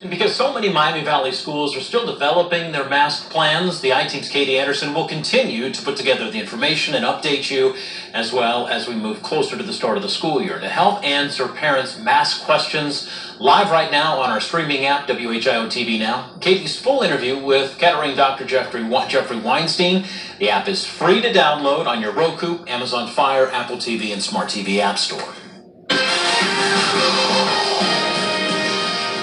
Because so many Miami Valley schools are still developing their mask plans, the I-Team's Katie Anderson will continue to put together the information and update you as well as we move closer to the start of the school year to help answer parents' mask questions. Live right now on our streaming app, WHIO TV Now, Katie's full interview with Kettering Dr. Jeffrey Weinstein. The app is free to download on your Roku, Amazon Fire, Apple TV, and Smart TV App Store.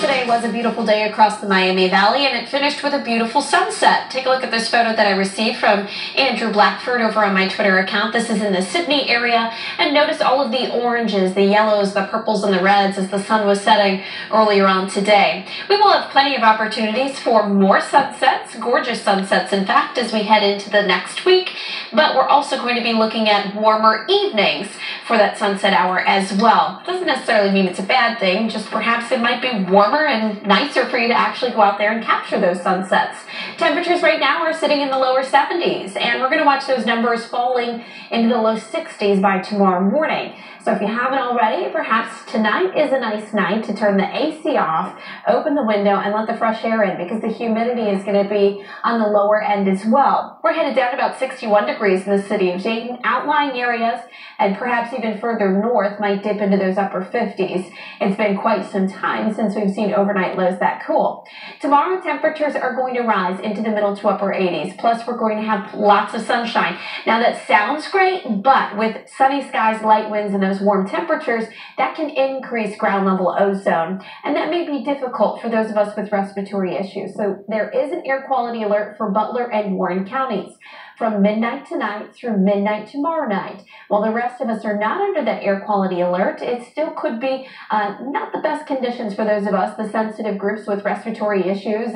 Today was a beautiful day across the Miami Valley, and it finished with a beautiful sunset. Take a look at this photo that I received from Andrew Blackford over on my Twitter account. This is in the Sydney area, and notice all of the oranges, the yellows, the purples, and the reds as the sun was setting earlier on today. We will have plenty of opportunities for more sunsets, gorgeous sunsets, in fact, as we head into the next week, but we're also going to be looking at warmer evenings for that sunset hour as well. Doesn't necessarily mean it's a bad thing, just perhaps it might be warmer and nicer for you to actually go out there and capture those sunsets. Temperatures right now are sitting in the lower 70s, and we're going to watch those numbers falling into the low 60s by tomorrow morning. So if you haven't already, perhaps tonight is a nice night to turn the AC off, open the window, and let the fresh air in, because the humidity is going to be on the lower end as well. We're headed down to about 61 degrees in the city of Dayton. Outlying areas and perhaps even further north might dip into those upper 50s. It's been quite some time since we've seen overnight lows that cool. Tomorrow, temperatures are going to rise into the middle to upper 80s. Plus, we're going to have lots of sunshine. Now, that sounds great, but with sunny skies, light winds, and those warm temperatures, that can increase ground level ozone. And that may be difficult for those of us with respiratory issues. So there is an air quality alert for Butler and Warren counties from midnight tonight through midnight tomorrow night. While the rest of us are not under that air quality alert, it still could be not the best conditions for those of us, the sensitive groups with respiratory issues,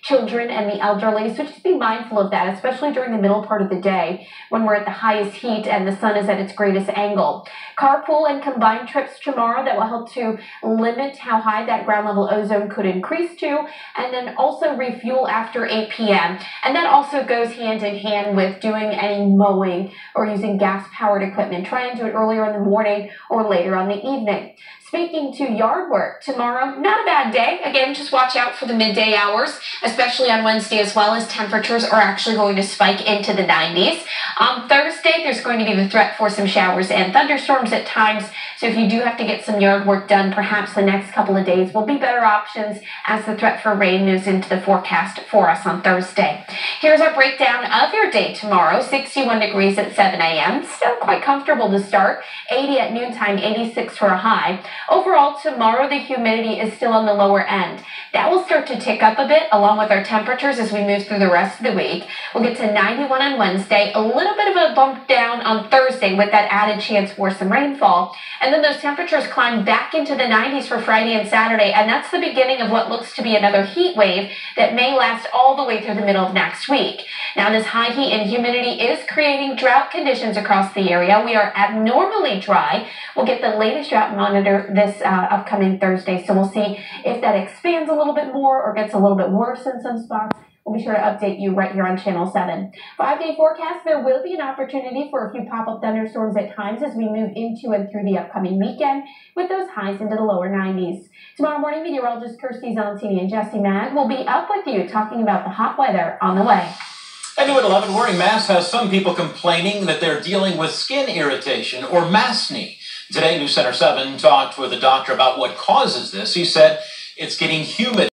children and the elderly. So just be mindful of that, especially during the middle part of the day when we're at the highest heat and the sun is at its greatest angle. Carpool and combined trips tomorrow that will help to limit how high that ground level ozone could increase to, and then also refuel after 8 p.m. And that also goes hand in hand with doing any mowing or using gas-powered equipment. Try and do it earlier in the morning or later on the evening. Speaking to yard work, tomorrow, not a bad day. Again, just watch out for the midday hours, especially on Wednesday as well, as temperatures are actually going to spike into the 90s. On Thursday, there's going to be the threat for some showers and thunderstorms at times. So if you do have to get some yard work done, perhaps the next couple of days will be better options as the threat for rain moves into the forecast for us on Thursday. Here's our breakdown of your day tomorrow. 61 degrees at 7 a.m. Still quite comfortable to start. 80 at noontime, 86 for a high. Overall, tomorrow the humidity is still on the lower end. That will start to tick up a bit along with our temperatures as we move through the rest of the week. We'll get to 91 on Wednesday, a little bit of a bump down on Thursday with that added chance for some rainfall. And then those temperatures climb back into the 90s for Friday and Saturday, and that's the beginning of what looks to be another heat wave that may last all the way through the middle of next week. Now, this high heat and humidity is creating drought conditions across the area. We are abnormally dry. We'll get the latest drought monitor this upcoming Thursday, so we'll see if that expands a little bit more or gets a little bit worse in some spots. We'll be sure to update you right here on Channel 7. 5-day forecast, there will be an opportunity for a few pop-up thunderstorms at times as we move into and through the upcoming weekend, with those highs into the lower 90s. Tomorrow morning, meteorologist Kirsty Zalantini and Jesse Mag will be up with you talking about the hot weather on the way. And new at 11, wearing masks has some people complaining that they're dealing with skin irritation or maskne. Today, News Center 7 talked with a doctor about what causes this. He said it's getting humid.